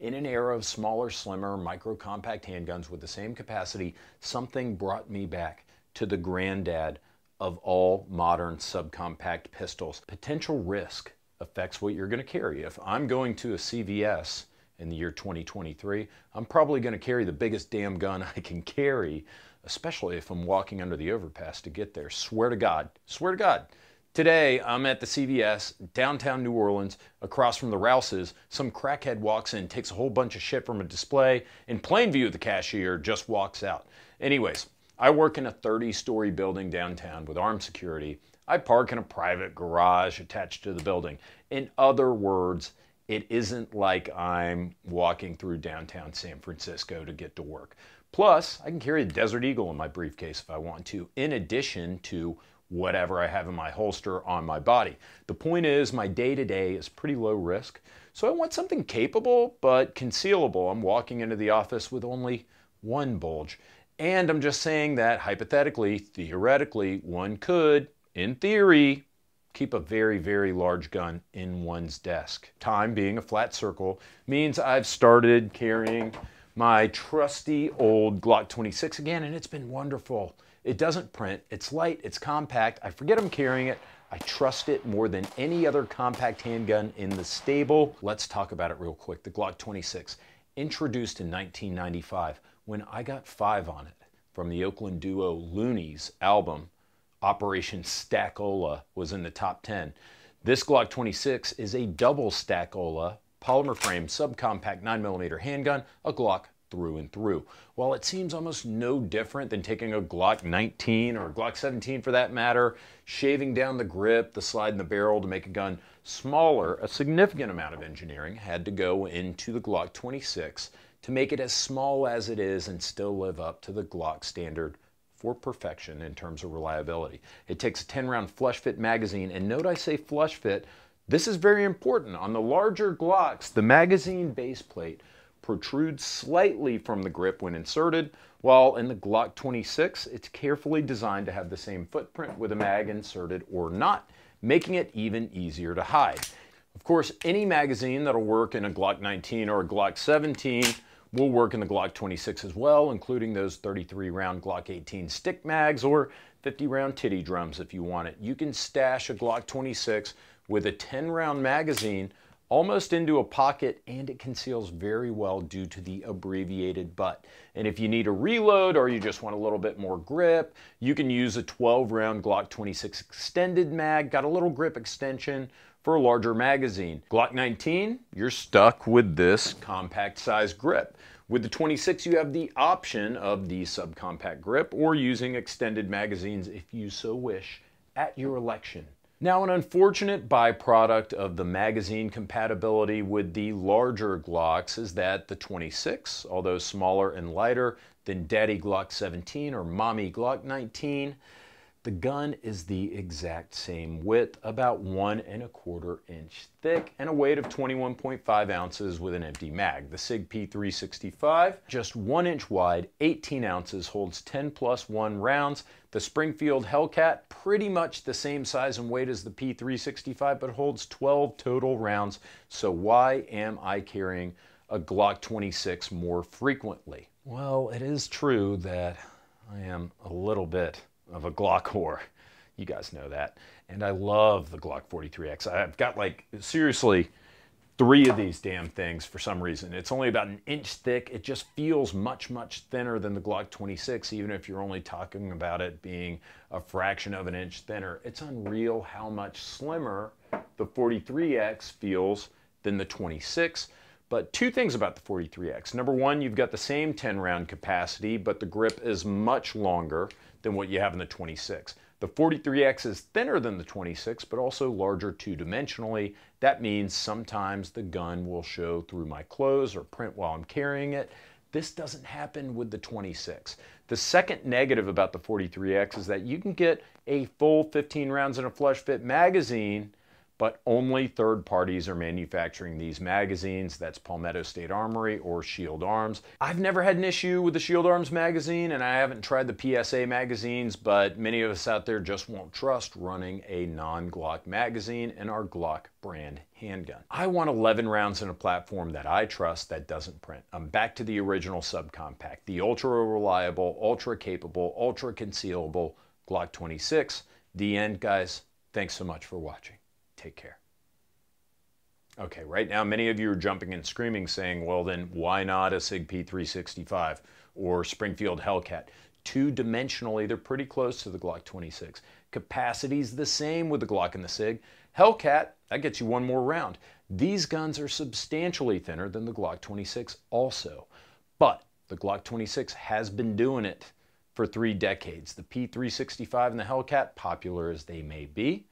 In an era of smaller, slimmer, micro-compact handguns with the same capacity, something brought me back to the granddad of all modern subcompact pistols. Potential risk affects what you're going to carry. If I'm going to a CVS in the year 2023, I'm probably going to carry the biggest damn gun I can carry, especially if I'm walking under the overpass to get there. Swear to God. Swear to God. Today, I'm at the CVS, downtown New Orleans, across from the Rouses. Some crackhead walks in, takes a whole bunch of shit from a display. In plain view, the cashier just walks out. Anyways, I work in a 30-story building downtown with armed security. I park in a private garage attached to the building. In other words, it isn't like I'm walking through downtown San Francisco to get to work. Plus, I can carry a Desert Eagle in my briefcase if I want to, in addition to whatever I have in my holster on my body. The point is, my day-to-day is pretty low risk, so I want something capable but concealable. I'm walking into the office with only one bulge. And I'm just saying that hypothetically, theoretically, one could, in theory, keep a very, very large gun in one's desk. Time being a flat circle means I've started carrying my trusty old Glock 26 again, and it's been wonderful. It doesn't print, it's light, it's compact, I forget I'm carrying it, I trust it more than any other compact handgun in the stable. Let's talk about it real quick. The Glock 26, introduced in 1995 when I got 5 on it from the Oakland duo Looney's album. Operation Stackola was in the top 10. This Glock 26 is a double Stackola polymer frame subcompact 9mm handgun, a Glock through and through. While it seems almost no different than taking a Glock 19 or a Glock 17 for that matter, shaving down the grip, the slide in the barrel to make a gun smaller, a significant amount of engineering had to go into the Glock 26 to make it as small as it is and still live up to the Glock standard for perfection in terms of reliability. It takes a 10-round flush fit magazine, and note I say flush fit, this is very important. On the larger Glocks, the magazine base plate protrudes slightly from the grip when inserted, while in the Glock 26, it's carefully designed to have the same footprint with a mag inserted or not, making it even easier to hide. Of course, any magazine that'll work in a Glock 19 or a Glock 17 will work in the Glock 26 as well, including those 33-round Glock 18 stick mags or 50-round titty drums if you want it. You can stash a Glock 26 with a 10-round magazine almost into a pocket, and it conceals very well due to the abbreviated butt. And if you need a reload or you just want a little bit more grip, you can use a 12-round Glock 26 extended mag, got a little grip extension for a larger magazine. Glock 19, you're stuck with this compact size grip. With the 26, you have the option of the subcompact grip or using extended magazines if you so wish at your election. Now, an unfortunate byproduct of the magazine compatibility with the larger Glocks is that the 26, although smaller and lighter than Daddy Glock 17 or Mommy Glock 19, the gun is the exact same width, about 1 1/4 inch thick, and a weight of 21.5 ounces with an empty mag. The SIG P365, just 1 inch wide, 18 ounces, holds 10+1 rounds. The Springfield Hellcat, pretty much the same size and weight as the P365, but holds 12 total rounds. So why am I carrying a Glock 26 more frequently? Well, it is true that I am a little bit of a Glock whore. You guys know that. And I love the Glock 43X. I've got like, seriously, 3 of these damn things for some reason. It's only about 1 inch thick. It just feels much, much thinner than the Glock 26, even if you're only talking about it being a fraction of an inch thinner. It's unreal how much slimmer the 43X feels than the 26. But 2 things about the 43X. Number 1, you've got the same 10-round capacity, but the grip is much longer than what you have in the 26. The 43X is thinner than the 26, but also larger two-dimensionally. That means sometimes the gun will show through my clothes or print while I'm carrying it. This doesn't happen with the 26. The second negative about the 43X is that you can get a full 15 rounds in a flush fit magazine, but only third parties are manufacturing these magazines. That's Palmetto State Armory or Shield Arms. I've never had an issue with the Shield Arms magazine, and I haven't tried the PSA magazines, but many of us out there just won't trust running a non-Glock magazine in our Glock brand handgun. I want 11 rounds in a platform that I trust that doesn't print. I'm back to the original subcompact, the ultra reliable, ultra capable, ultra concealable Glock 26. The end, guys. Thanks so much for watching. Take care. Okay, right now many of you are jumping and screaming saying, well then why not a SIG P365 or Springfield Hellcat? Two-dimensionally, they're pretty close to the Glock 26. Capacity's the same with the Glock and the SIG. Hellcat, that gets you one more round. These guns are substantially thinner than the Glock 26 also. But the Glock 26 has been doing it for 3 decades. The P365 and the Hellcat, popular as they may be,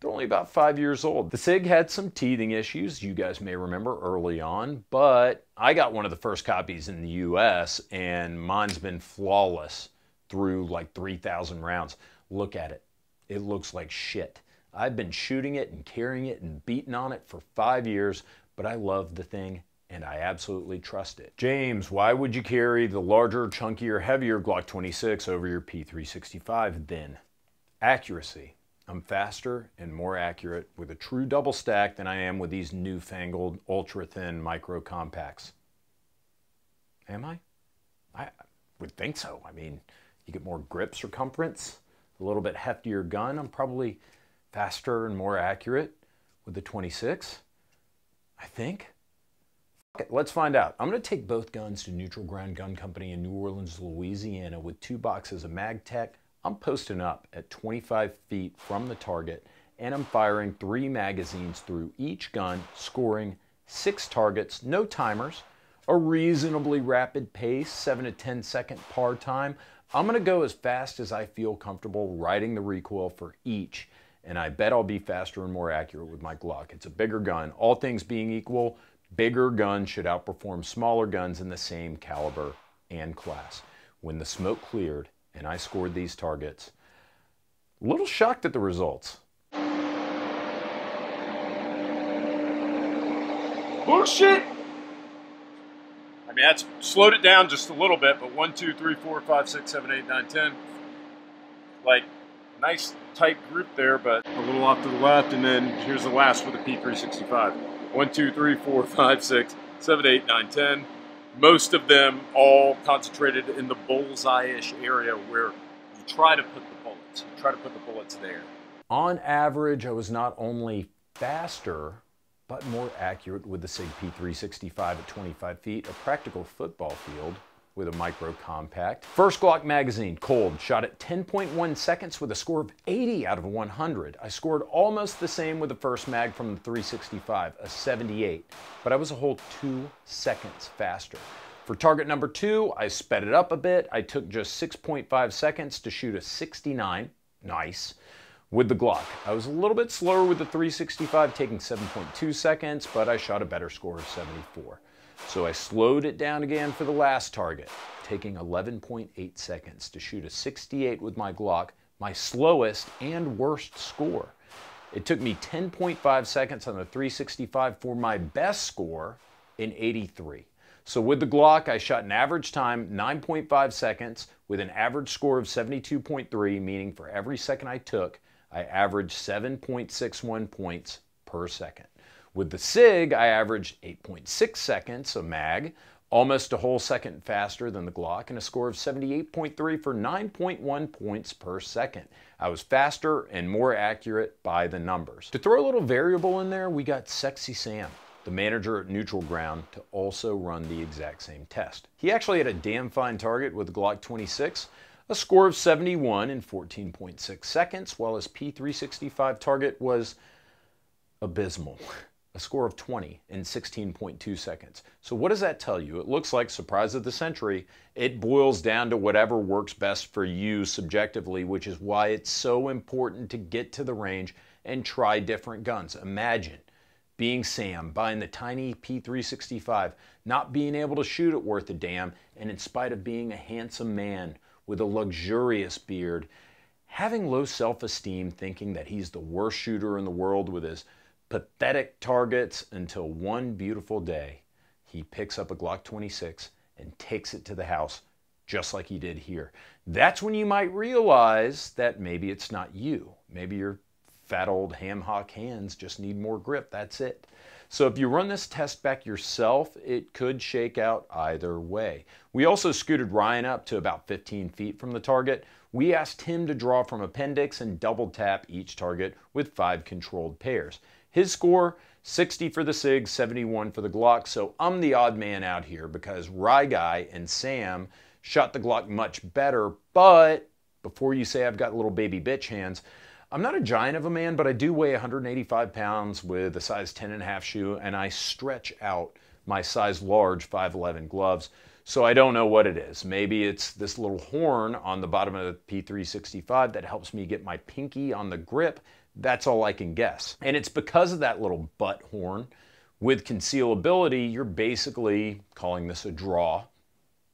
they're only about 5 years old. The SIG had some teething issues, you guys may remember early on, but I got one of the first copies in the US and mine's been flawless through like 3,000 rounds. Look at it. It looks like shit. I've been shooting it and carrying it and beating on it for 5 years, but I love the thing and I absolutely trust it. James, why would you carry the larger, chunkier, heavier Glock 26 over your P365 then? Accuracy. I'm faster and more accurate with a true double stack than I am with these newfangled ultra-thin micro compacts. Am I? I would think so. I mean, you get more grip circumference, a little bit heftier gun. I'm probably faster and more accurate with the 26, I think. Okay, let's find out. I'm going to take both guns to Neutral Ground Gun Company in New Orleans, Louisiana with 2 boxes of MagTech. I'm posting up at 25 feet from the target and I'm firing 3 magazines through each gun, scoring 6 targets, no timers, a reasonably rapid pace, 7 to 10 second par time. I'm going to go as fast as I feel comfortable riding the recoil for each, and I bet I'll be faster and more accurate with my Glock. It's a bigger gun. All things being equal, bigger guns should outperform smaller guns in the same caliber and class. When the smoke cleared and I scored these targets, a little shocked at the results. Bullshit! I mean, that's slowed it down just a little bit, but 1, 2, 3, 4, 5, 6, 7, 8, 9, 10. Like, nice tight group there, but a little off to the left, and then here's the last with the P365. 1, 2, 3, 4, 5, 6, 7, 8, 9, 10. Most of them all concentrated in the bullseye-ish area where you try to put the bullets. You try to put the bullets there. On average, I was not only faster, but more accurate with the SIG P365 at 25 feet, a practical football field with a micro compact. First Glock magazine, cold, shot at 10.1 seconds with a score of 80 out of 100. I scored almost the same with the first mag from the 365, a 78, but I was a whole 2 seconds faster. For target number 2, I sped it up a bit. I took just 6.5 seconds to shoot a 69, nice, with the Glock. I was a little bit slower with the 365, taking 7.2 seconds, but I shot a better score of 74. So I slowed it down again for the last target, taking 11.8 seconds to shoot a 68 with my Glock, my slowest and worst score. It took me 10.5 seconds on the 365 for my best score in 83. So with the Glock, I shot an average time 9.5 seconds with an average score of 72.3, meaning for every second I took, I averaged 7.61 points per second. With the SIG, I averaged 8.6 seconds a mag, almost a whole second faster than the Glock, and a score of 78.3 for 9.1 points per second. I was faster and more accurate by the numbers. To throw a little variable in there, we got Sexy Sam, the manager at Neutral Ground, to also run the exact same test. He actually had a damn fine target with the Glock 26, a score of 71 in 14.6 seconds, while his P365 target was abysmal. A score of 20 in 16.2 seconds. So what does that tell you? It looks like, surprise of the century, it boils down to whatever works best for you subjectively, which is why it's so important to get to the range and try different guns. Imagine being Sam, buying the tiny P365, not being able to shoot it worth a damn, and in spite of being a handsome man with a luxurious beard, having low self-esteem, thinking that he's the worst shooter in the world with his pathetic targets until one beautiful day, he picks up a Glock 26 and takes it to the house just like he did here. That's when you might realize that maybe it's not you. Maybe your fat old ham hock hands just need more grip. That's it. So if you run this test back yourself, it could shake out either way. We also scooted Ryan up to about 15 feet from the target. We asked him to draw from appendix and double tap each target with 5 controlled pairs. His score, 60 for the SIG, 71 for the Glock. So I'm the odd man out here because Rye Guy and Sam shot the Glock much better. But before you say I've got little baby bitch hands, I'm not a giant of a man, but I do weigh 185 pounds with a size 10.5 shoe, and I stretch out my size large 5'11 gloves. So I don't know what it is. Maybe it's this little horn on the bottom of the P365 that helps me get my pinky on the grip. That's all I can guess. And it's because of that little butt horn. With concealability, you're basically calling this a draw.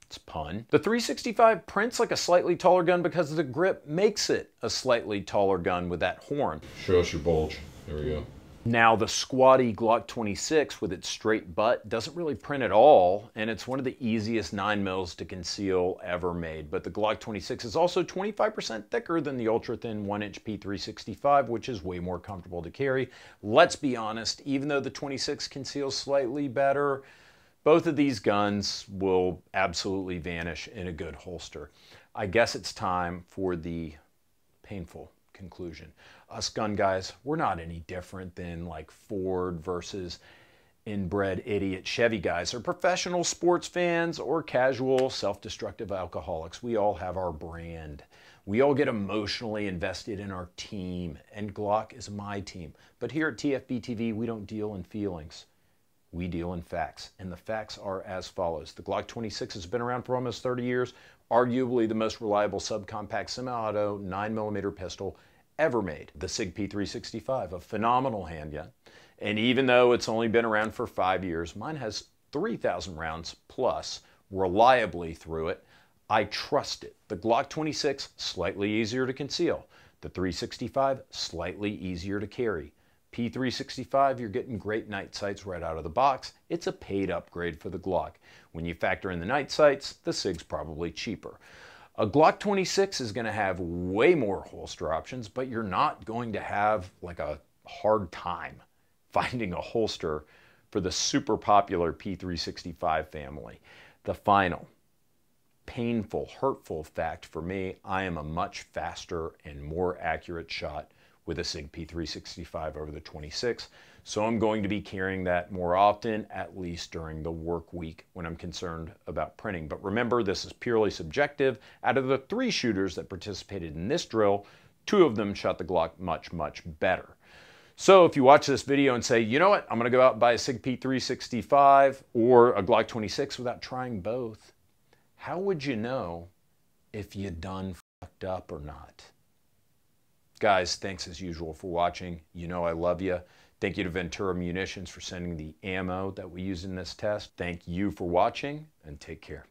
It's pun. The 365 prints like a slightly taller gun because of the grip makes it a slightly taller gun with that horn. Show us your bulge. There we go. Now the squatty Glock 26 with its straight butt doesn't really print at all, and it's one of the easiest 9mm to conceal ever made. But the Glock 26 is also 25% thicker than the ultra-thin 1-inch P365, which is way more comfortable to carry. Let's be honest, even though the 26 conceals slightly better, both of these guns will absolutely vanish in a good holster. I guess it's time for the painful conclusion. Us gun guys, we're not any different than like Ford versus inbred idiot Chevy guys, or professional sports fans, or casual self-destructive alcoholics. We all have our brand. We all get emotionally invested in our team, and Glock is my team. But here at TFB TV, we don't deal in feelings. We deal in facts, and the facts are as follows. The Glock 26 has been around for almost 30 years, arguably the most reliable subcompact semi-auto 9mm pistol ever made. The SIG P365, a phenomenal handgun, and even though it's only been around for 5 years, mine has 3,000 rounds plus reliably through it. I trust it. The Glock 26, slightly easier to conceal. The 365, slightly easier to carry. P365, you're getting great night sights right out of the box. It's a paid upgrade for the Glock. When you factor in the night sights, the SIG's probably cheaper. A Glock 26 is going to have way more holster options, but you're not going to have like a hard time finding a holster for the super popular P365 family. The final, painful, hurtful fact for me, I am a much faster and more accurate shot with a SIG P365 over the 26. So I'm going to be carrying that more often, at least during the work week when I'm concerned about printing. But remember, this is purely subjective. Out of the 3 shooters that participated in this drill, 2 of them shot the Glock much, much better. So if you watch this video and say, you know what, I'm gonna go out and buy a SIG P365 or a Glock 26 without trying both, how would you know if you done fucked up or not? Guys, thanks as usual for watching. You know I love you. Thank you to Ventura Munitions for sending the ammo that we use in this test. Thank you for watching, and take care.